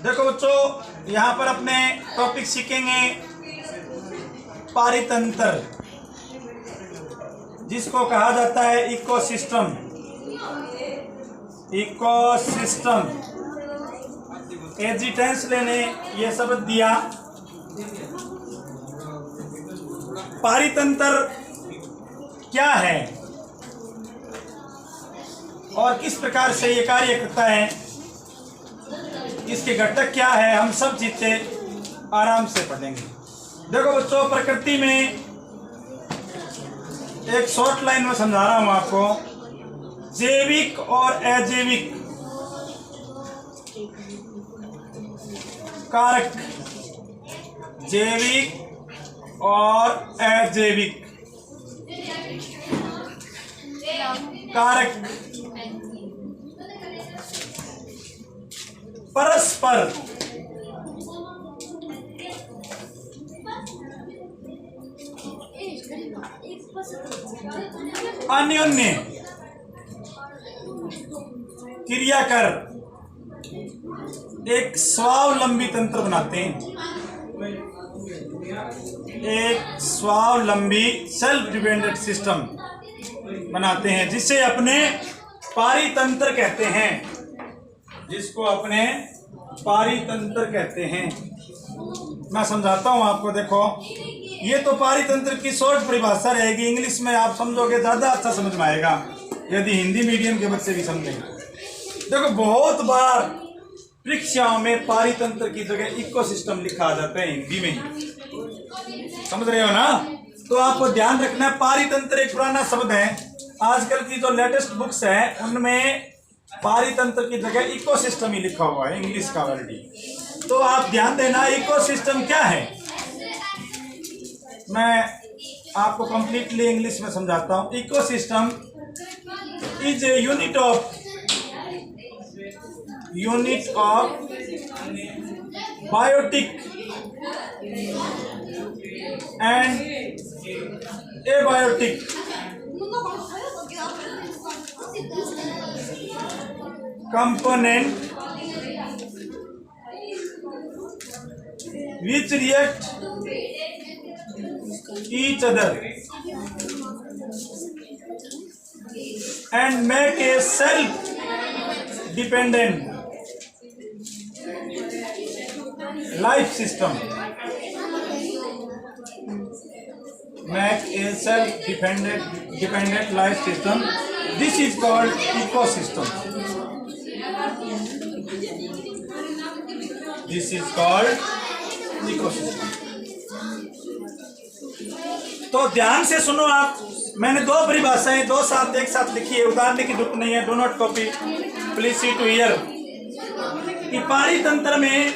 देखो बच्चों, यहाँ पर अपने टॉपिक सीखेंगे पारितंत्र, जिसको कहा जाता है इकोसिस्टम। इकोसिस्टम एजिटेंस लेने ये शब्द दिया। पारितंत्र क्या है और किस प्रकार से ये कार्य करता है, इसके घटक क्या है, हम सब चीजें आराम से पढ़ेंगे। देखो बच्चों, प्रकृति में एक शॉर्ट लाइन में समझा रहा हूं आपको, जैविक और अजैविक कारक, जैविक और अजैविक कारक परस्पर अन्योन्य क्रिया कर एक स्वावलंबी तंत्र बनाते हैं, एक स्वावलंबी सेल्फ डिपेंडेंट सिस्टम बनाते हैं, जिसे अपने पारितंत्र कहते हैं, जिसको अपने पारितंत्र कहते हैं। मैं समझाता हूं आपको। देखो, ये तो पारितंत्र की शॉर्ट परिभाषा रहेगी, इंग्लिश में आप समझोगे ज्यादा अच्छा समझ में आएगा यदि हिंदी मीडियम के बच्चे भी समझेंगे। देखो, बहुत बार परीक्षाओं में पारितंत्र की जगह इकोसिस्टम लिखा आ जाता है हिंदी में ही, समझ रहे हो ना? तो आपको ध्यान रखना है, पारितंत्र एक पुराना शब्द है। आजकल की जो लेटेस्ट बुक्स है उनमें पारितंत्र की जगह इकोसिस्टम ही लिखा हुआ है, इंग्लिश का वर्ड ही। तो आप ध्यान देना, इकोसिस्टम क्या है मैं आपको कंप्लीटली इंग्लिश में समझाता हूं। Ecosystem is a unit of biotic and abiotic component which react each other and make a self-dependent life system. Make a self-dependent life system. This is called ecosystem. This is called ecosystem. तो ध्यान से सुनो आप, मैंने दो परिभाषाएं दो साथ एक साथ लिखी है, उतारने की जरूरत नहीं है, do not copy, please see to here. कि पारितंत्र में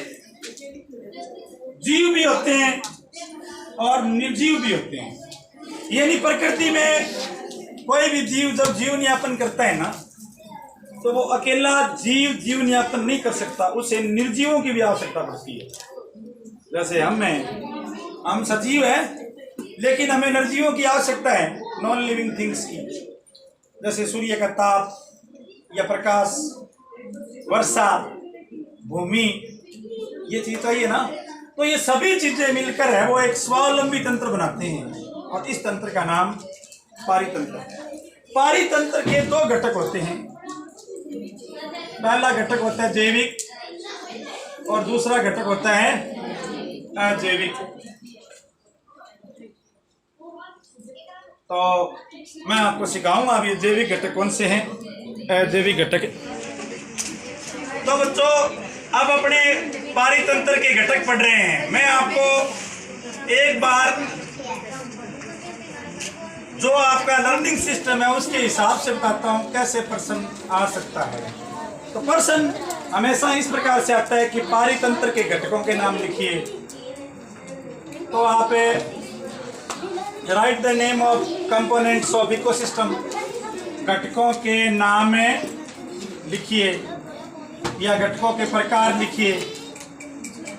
जीव भी होते हैं और निर्जीव भी होते हैं। यानी प्रकृति में कोई भी जीव जब जीवन यापन करता है ना, तो वो अकेला जीवन यापन नहीं कर सकता, उसे निर्जीवों की भी आवश्यकता पड़ती है। जैसे हम सजीव हैं, लेकिन हमें निर्जीवों की आवश्यकता है, नॉन लिविंग थिंग्स की। जैसे सूर्य का ताप या प्रकाश, वर्षा, भूमि, ये चीज चाहिए ना। तो ये सभी चीजें मिलकर है वो एक स्वावलंबी तंत्र बनाते हैं, और इस तंत्र का नाम पारितंत्र है। पारितंत्र के दो घटक होते हैं। पहला घटक होता है जैविक और दूसरा घटक होता है अजैविक। तो मैं आपको सिखाऊंगा अभी जैविक घटक कौन से हैं, अजैविक घटक। तो बच्चों, अब अपने पारितंत्र के घटक पढ़ रहे हैं। मैं आपको एक बार जो आपका लर्निंग सिस्टम है उसके हिसाब से बताता हूँ कैसे प्रश्न आ सकता है। तो प्रश्न हमेशा इस प्रकार से आता है कि पारितंत्र के घटकों के नाम लिखिए। तो आप right the name of components of ecosystem, घटकों के नाम लिखिए या घटकों के प्रकार लिखिए।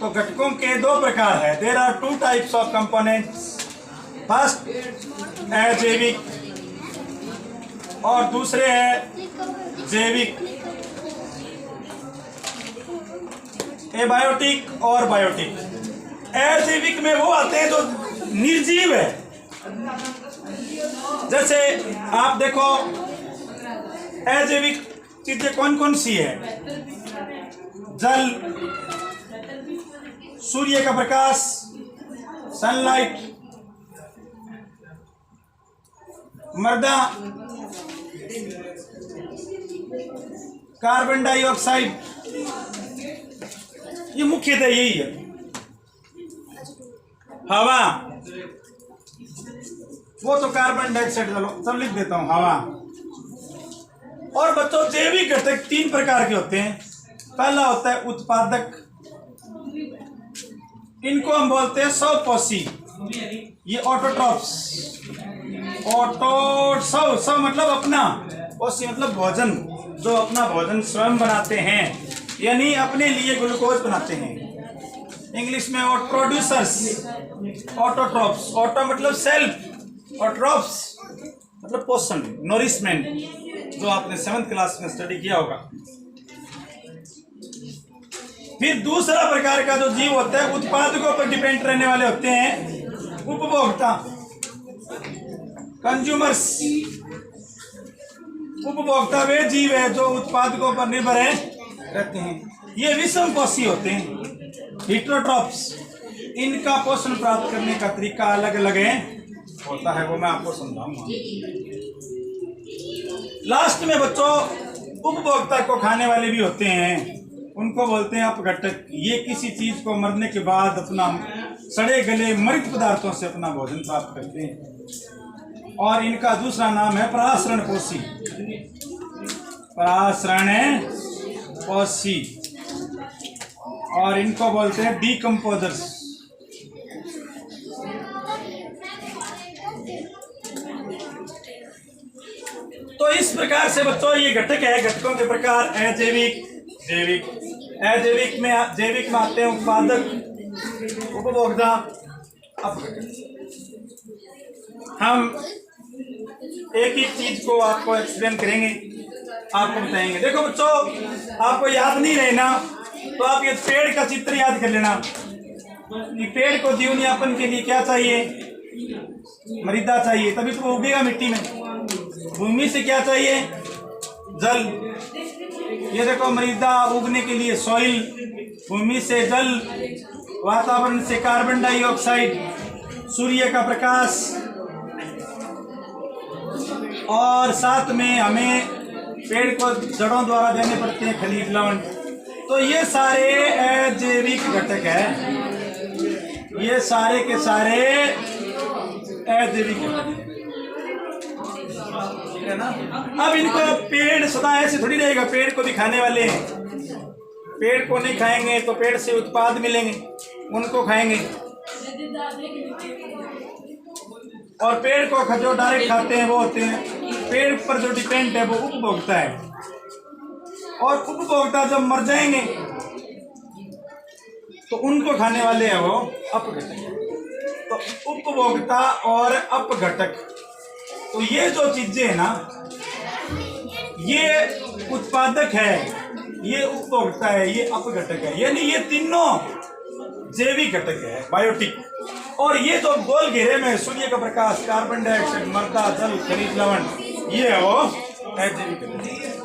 तो घटकों के दो प्रकार है, there are two types of components. First अजैविक और दूसरे है जैविक। एबायोटिक और बायोटिक। अजैविक में वो आते हैं जो निर्जीव है। जैसे आप देखो अजैविक चीजें कौन कौन सी है? जल, सूर्य का प्रकाश, सनलाइट, मृदा, कार्बन डाइऑक्साइड, ये मुख्यतः यही है। हवा, वो तो कार्बन डाइऑक्साइड, चलो लिख देता हूं हवा। और बच्चों जैविक घटक 3 प्रकार के होते हैं। पहला होता है उत्पादक, इनको हम बोलते हैं स्वपोषी, ये ऑटोट्रॉप्स। सव मतलब अपना, पोषी मतलब भोजन, जो अपना भोजन स्वयं बनाते हैं, यानी अपने लिए ग्लूकोज बनाते हैं। इंग्लिश में प्रोड्यूसर्स, ऑटोट्रॉप्स। ऑटो मतलब सेल्फ और ट्रॉप्स मतलब पोषण, नोरिशमेंट, जो आपने 7th क्लास में स्टडी किया होगा। फिर दूसरा प्रकार का जो जीव होता है उत्पादकों पर डिपेंड रहने वाले होते हैं उपभोक्ता, कंज्यूमर्स। उपभोक्ता वे जीव है जो उत्पादकों पर निर्भर रहते हैं। ये विषमपोषी होते हैं, हिट्रोट्रॉप्स। इनका पोषण प्राप्त करने का तरीका अलग अलग होता है, वो मैं आपको समझाऊंगा। लास्ट में बच्चों उपभोक्ता को खाने वाले भी होते हैं, उनको बोलते हैं अपघटक। ये किसी चीज को मरने के बाद अपना सड़े गले मृत पदार्थों से अपना भोजन प्राप्त करते हैं। और इनका दूसरा नाम है परासरण पोषी, परासरण पोषी। और इनको बोलते हैं डीकम्पोजर्स। तो इस प्रकार से बच्चों ये घटक है। घटकों के प्रकार अजैविक, जैविक। अजैविक में आते हैं उत्पादक, उपभोक्ता, अपघटक। हम एक एक चीज को आपको एक्सप्लेन करेंगे, आपको बताएंगे। देखो बच्चों, आपको याद नहीं रहना तो आप ये पेड़ का चित्र याद कर लेना। ये पेड़ को जीवनयापन के लिए क्या चाहिए? मृदा चाहिए, तभी तो वो उगेगा मिट्टी में। भूमि से क्या चाहिए? जल। ये देखो मृदा उगने के लिए सॉइल, भूमि से जल, वातावरण से कार्बन डाइऑक्साइड, सूर्य का प्रकाश, और साथ में हमें पेड़ को जड़ों द्वारा देने पड़ते हैं खनिज लवण। तो ये सारे अजैविक घटक है, ये सारे के सारे अजैविक घटक है ना। अब इनको पेड़ सदा ऐसे थोड़ी रहेगा, पेड़ को भी खाने वाले हैं। पेड़ को नहीं खाएंगे तो पेड़ से उत्पाद मिलेंगे, उनको खाएंगे। और पेड़ को जो डायरेक्ट खाते हैं वो होते हैं, पेड़ पर जो डिपेंड है वो उपभोक्ता है। और उपभोक्ता जब मर जाएंगे तो उनको खाने वाले हैं वो अपघटक। तो उपभोक्ता और अपघटक, तो ये जो चीजें है ना, ये उत्पादक है, ये उपभोक्ता है, ये अपघटक है। यानी ये तीनों जैविक घटक है, बायोटिक। और ये जो गोल घेरे में सूर्य का प्रकाश, कार्बन डाइऑक्साइड, मृदा, जल, खनिज लवण, ये है वो अजैविक घटक।